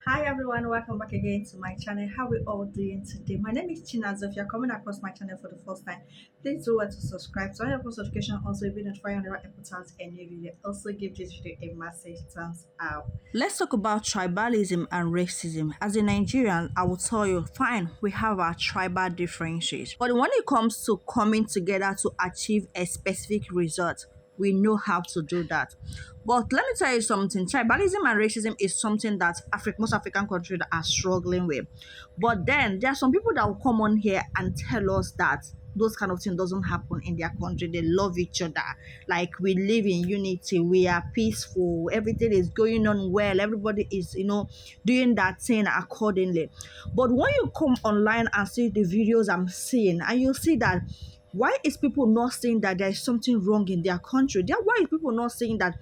Hi everyone, welcome back again to my channel. How we all doing today? My name is Chinazo. If you're coming across my channel for the first time, please do well to subscribe. So your post notification also be notified whenever I put out a new video. Also give this video a massive thumbs up. Let's talk about tribalism and racism. As a Nigerian, I will tell you, fine, we have our tribal differences. But when it comes to coming together to achieve a specific result, we know how to do that. But let me tell you something, tribalism and racism is something that most African countries are struggling with. But then there are some people that will come on here and tell us that those kind of things doesn't happen in their country. They love each other. Like we live in unity, we are peaceful, everything is going on well, everybody is, doing that thing accordingly. But when you come online and see the videos I'm seeing, and you see that why is people not saying that there is something wrong in their country? Why is people not saying that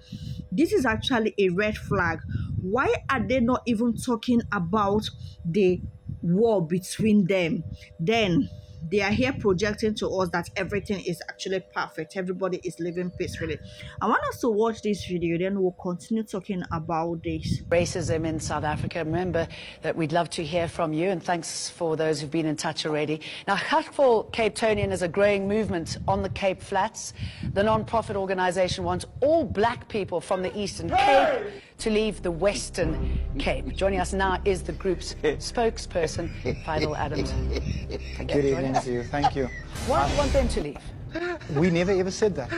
this is actually a red flag? Why are they not even talking about the war between them? Then they are here projecting to us that everything is actually perfect. Everybody is living peacefully. I want us to watch this video, then we'll continue talking about this. Racism in South Africa. Remember that we'd love to hear from you, and thanks for those who've been in touch already. Now, Hak for Cape Townian is a growing movement on the Cape Flats. The non-profit organisation wants all black people from the Eastern Cape to leave the Western Cape. Joining us now is the group's spokesperson, Final Adams. Good evening to you. Thank you. Why do you want them to leave? We never ever said that.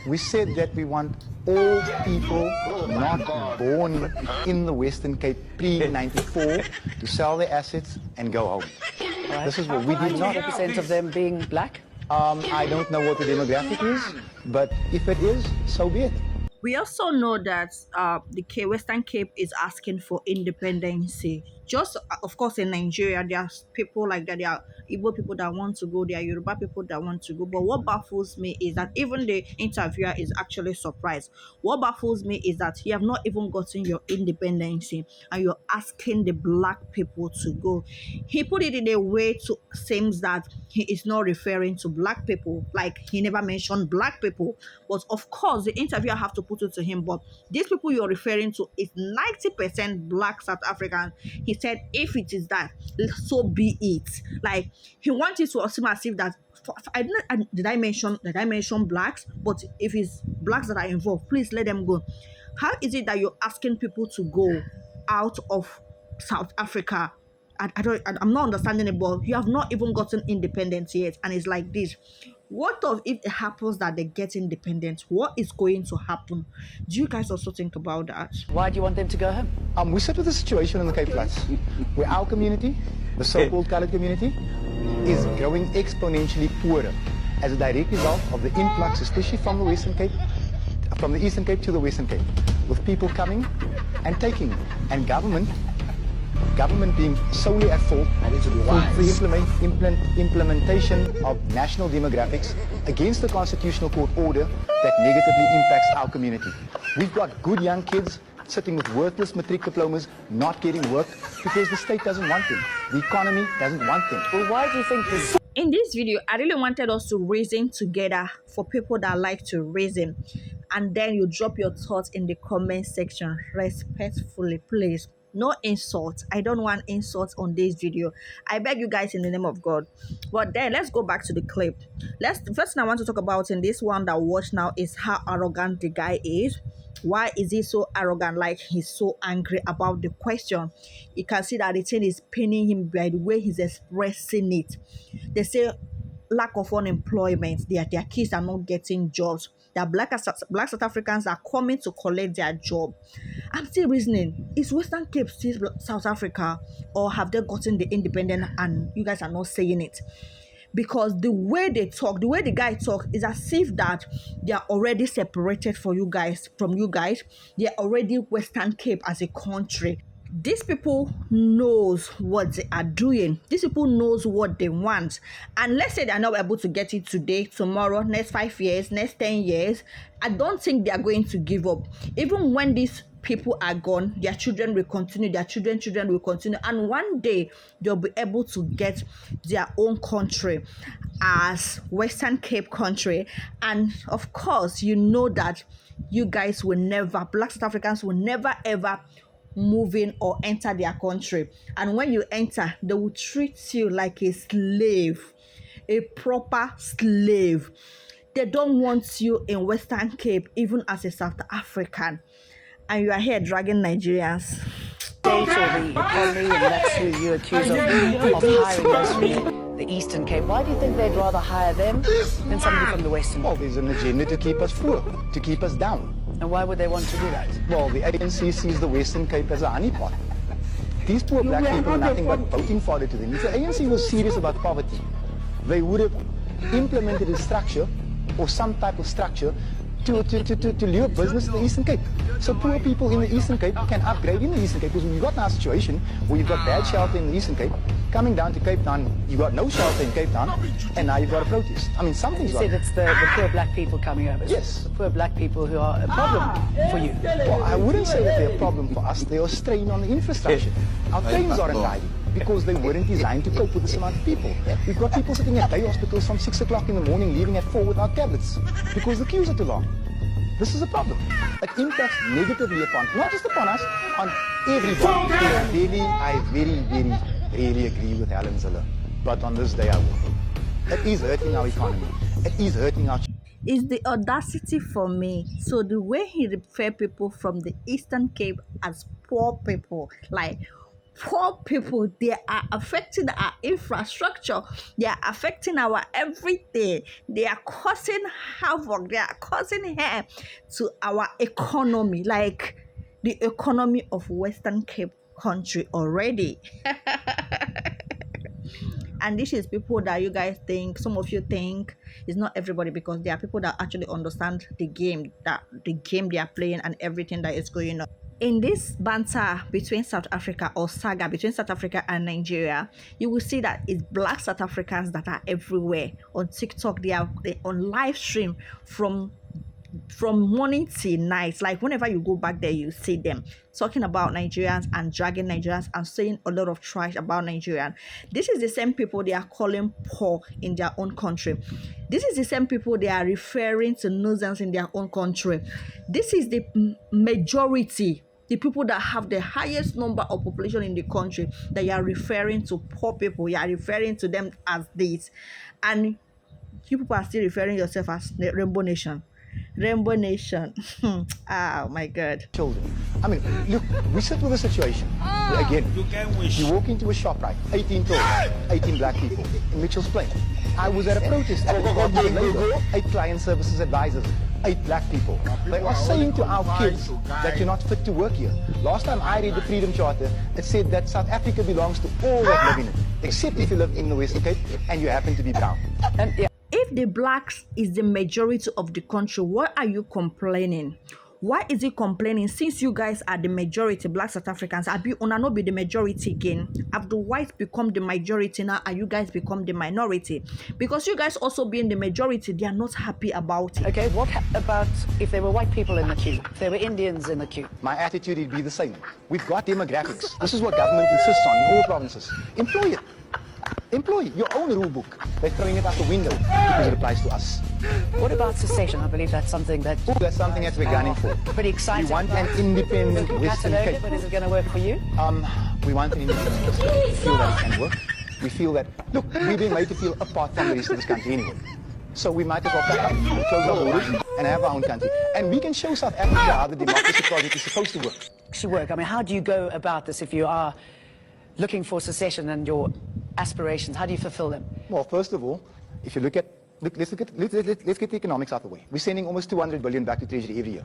We said that we want all people not born in the Western Cape pre-94 to sell their assets and go home. Right. This is what we did not. 90% of them being black? I don't know what the demographic is, but if it is, so be it. We also know that the Western Cape is asking for independence. Just, of course, in Nigeria, there are people like that. There are Igbo people that want to go. There are Yoruba people that want to go. But what baffles me is that even the interviewer is actually surprised. What baffles me is that you have not even gotten your independence and you're asking the black people to go. He put it in a way to seems that he is not referring to black people. Like he never mentioned black people. But of course, the interviewer have to put it to him. But these people you're referring to is 90% black South African. He said, if it is that, so be it. Like he wanted to seem as if that did I mention blacks? But if it's blacks that are involved, please let them go. How is it that you're asking people to go out of South Africa? I'm not understanding it, but you have not even gotten independence yet, and it's like this. What if it happens that they get independent? What is going to happen? Do you guys also think about that? Why do you want them to go home? We sit with the situation in the Cape Flats, where our community, the so-called colored community, is growing exponentially poorer as a direct result of the influx, especially from the Western Cape, from the Eastern Cape to the Western Cape, with people coming and taking, and government being solely at fault for the implementation of national demographics against the constitutional court order that negatively impacts our community. We've got good young kids sitting with worthless matric diplomas, not getting work because the state doesn't want them. The economy doesn't want them. Well, why do you think this? In this video, I really wanted us to reason together for people that like to reason. And then you drop your thoughts in the comment section respectfully, please. No insult. I don't want insults on this video. I beg you guys in the name of God. But then let's go back to the clip. The first thing I want to talk about in this one that we watch now is how arrogant the guy is. Why is he so arrogant? Like he's so angry about the question. You can see that the thing is paining him by the way he's expressing it. They say lack of unemployment. Their kids are not getting jobs. That black South Africans are coming to collect their job. I'm still reasoning, is Western Cape still South Africa, or have they gotten the independent and you guys are not saying it? Because the way they talk, the way the guy talks is as if that they are already separated from you guys. They are already Western Cape as a country. These people knows what they are doing. These people knows what they want. And let's say they are not able to get it today, tomorrow, next 5 years, next 10 years. I don't think they are going to give up. Even when these people are gone, their children will continue, their children will continue. And one day they'll be able to get their own country as Western Cape country. And of course, you know that you guys will never, black South Africans will never ever moving or enter their country. And when you enter, they will treat you like a slave, a proper slave. They don't want you in Western Cape, even as a South African. And you are here dragging Nigerians. State or the economy, and that's who you accuse of hiring those from the Eastern Cape. Why do you think they'd rather hire them than somebody from the Western Well, Cape? there's an agenda to keep us poor, to keep us down. And why would they want to do that? Well, the ANC sees the Western Cape as a honeypot. These poor black people are nothing but voting fodder to them. If the ANC was serious about poverty, they would have implemented a structure or some type of structure to lure business in the Eastern Cape. So poor people in the Eastern Cape can upgrade in the Eastern Cape, because we've got now a situation where you've got bad shelter in the Eastern Cape, coming down to Cape Town, you've got no shelter in Cape Town, and now you've got a protest. I mean, something's You wrong. said it's the poor black people coming over. Yes. The poor black people who are a problem for you. Well, I wouldn't say that they're a problem for us. They are a strain on the infrastructure. Our trains aren't tidy because they weren't designed to cope with this amount of people. We've got people sitting at day hospitals from 6 o'clock in the morning, leaving at 4 without tablets because the queues are too long. This is a problem. It impacts negatively upon, not just upon us, on everybody. I really agree with Helen Ziller. But on this day I will. It is hurting our economy. It is hurting our... Is the audacity for me. So the way he refer people from the Eastern Cape as poor people, like poor people, they are affecting our infrastructure, they are affecting our everything, they are causing havoc, they are causing harm to our economy, like the economy of Western Cape country already. And this is people that you guys think, some of you think, it's not everybody, because there are people that actually understand the game, that the game they are playing and everything that is going on. In this banter between South Africa, or saga between South Africa and Nigeria, you will see that it's black South Africans that are everywhere. On TikTok, they on live stream from morning till night. Like whenever you go back there, you see them talking about Nigerians and dragging Nigerians and saying a lot of trash about Nigerians. This is the same people they are calling poor in their own country. This is the same people they are referring to nuisance in their own country. This is the majority, the people that have the highest number of population in the country, that you are referring to poor people. You are referring to them as this, and you people are still referring yourself as the Rainbow Nation. Rainbow Nation. Oh my God. Children. I mean, look, we sit with a situation where, again, you walk into a shop, right? 18 tourists, 18 black people in Mitchell's Plain. I was at a protest at the Department of Labor, 8 client services advisors, 8 black people. They are saying to our kids that you're not fit to work here. Last time I read the Freedom Charter, it said that South Africa belongs to all that live in it, except if you live in the Western Cape and you happen to be brown. And yeah. If the blacks is the majority of the country, why are you complaining? Why is he complaining? Since you guys are the majority, black South Africans, have you not be the majority again? Have the whites become the majority now, and you guys become the minority? Because you guys also being the majority, they are not happy about it. Okay, what about if there were white people in the queue? If there were Indians in the queue? My attitude would be the same. We've got demographics. This is what government insists on in all provinces. Employ it. Employ your own rule book. They're throwing it out the window because it applies to us. What about secession? I believe that's something that... That's something that we're gunning for. Pretty exciting. We want an independent Western Catalonia, Cape. but is it going to work for you? We want an independent Western Cape. We feel that it can work. We feel that, look, we've been made to feel apart from the rest of this country anyway. So we might as well pack up, close our borders, and have our own country. And we can show South Africa how the democracy project is supposed to work. Actually work. I mean, how do you go about this if you are looking for secession and your aspirations? How do you fulfill them? Well, first of all, if you let's get the economics out of the way. We're sending almost 200 billion back to Treasury every year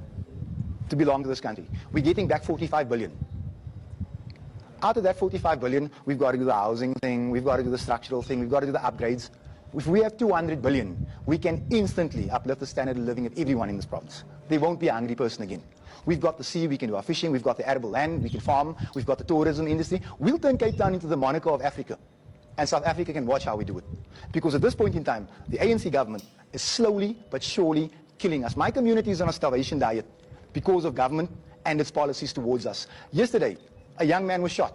to belong to this country. We're getting back 45 billion. Out of that 45 billion, we've got to do the housing thing, we've got to do the structural thing, we've got to do the upgrades. If we have 200 billion, we can instantly uplift the standard of living of everyone in this province. There won't be a hungry person again. We've got the sea, we can do our fishing, we've got the arable land, we can farm, we've got the tourism industry. We'll turn Cape Town into the Monaco of Africa. And South Africa can watch how we do it. Because at this point in time, the ANC government is slowly but surely killing us. My community is on a starvation diet because of government and its policies towards us. Yesterday, a young man was shot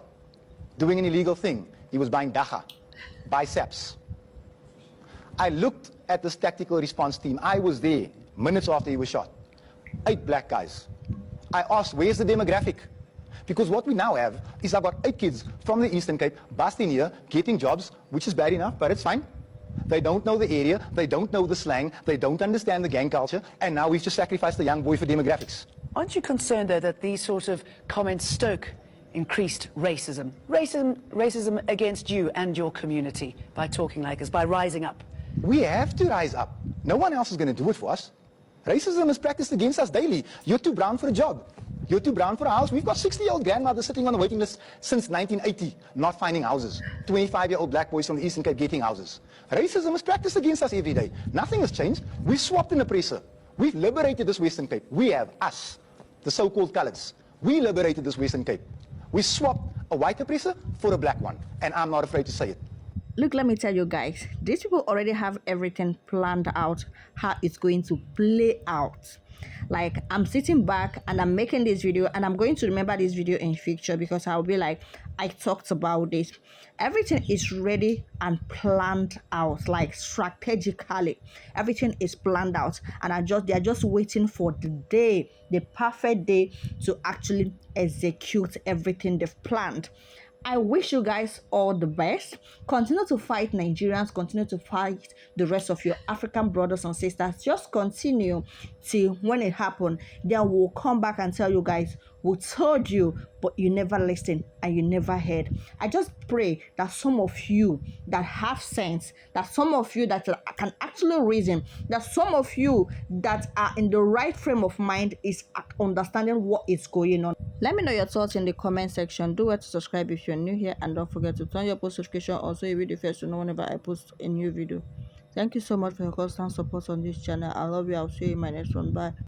doing an illegal thing. He was buying dacha, biceps. I looked at this tactical response team. I was there minutes after he was shot. 8 black guys. I asked, where's the demographic? Because what we now have is I've got 8 kids from the Eastern Cape busting here, getting jobs, which is bad enough, but it's fine. They don't know the area, they don't know the slang, they don't understand the gang culture, and now we've just sacrificed the young boy for demographics. Aren't you concerned, though, that these sort of comments stoke increased racism? Racism against you and your community by talking like this, by rising up? We have to rise up. No one else is going to do it for us. Racism is practiced against us daily. You're too brown for a job. You're too brown for a house. We've got 60-year-old grandmothers sitting on the waiting list since 1980, not finding houses. 25-year-old black boys from the Eastern Cape getting houses. Racism is practiced against us every day. Nothing has changed. We've swapped an oppressor. We've liberated this Western Cape. We have us, the so-called colours. We liberated this Western Cape. We swapped a white oppressor for a black one, and I'm not afraid to say it. Look, let me tell you guys, these people already have everything planned out, how it's going to play out. Like, I'm sitting back and I'm making this video, and I'm going to remember this video in future, because I'll be like, I talked about this. Everything is ready and planned out, like strategically. Everything is planned out, and they're just waiting for the day, the perfect day, to actually execute everything they've planned. I wish you guys all the best. Continue to fight Nigerians. Continue to fight the rest of your African brothers and sisters. Just continue till when it happens. Then we'll come back and tell you guys, we told you, but you never listened and you never heard. I just pray that some of you that have sense, that some of you that can actually reason, that some of you that are in the right frame of mind is understanding what is going on. Let me know your thoughts in the comment section. Do well to subscribe if you're new here, and don't forget to turn your post notification on so you will be the first to know whenever I post a new video. Thank you so much for your constant support on this channel. I love you. I'll see you in my next one. Bye.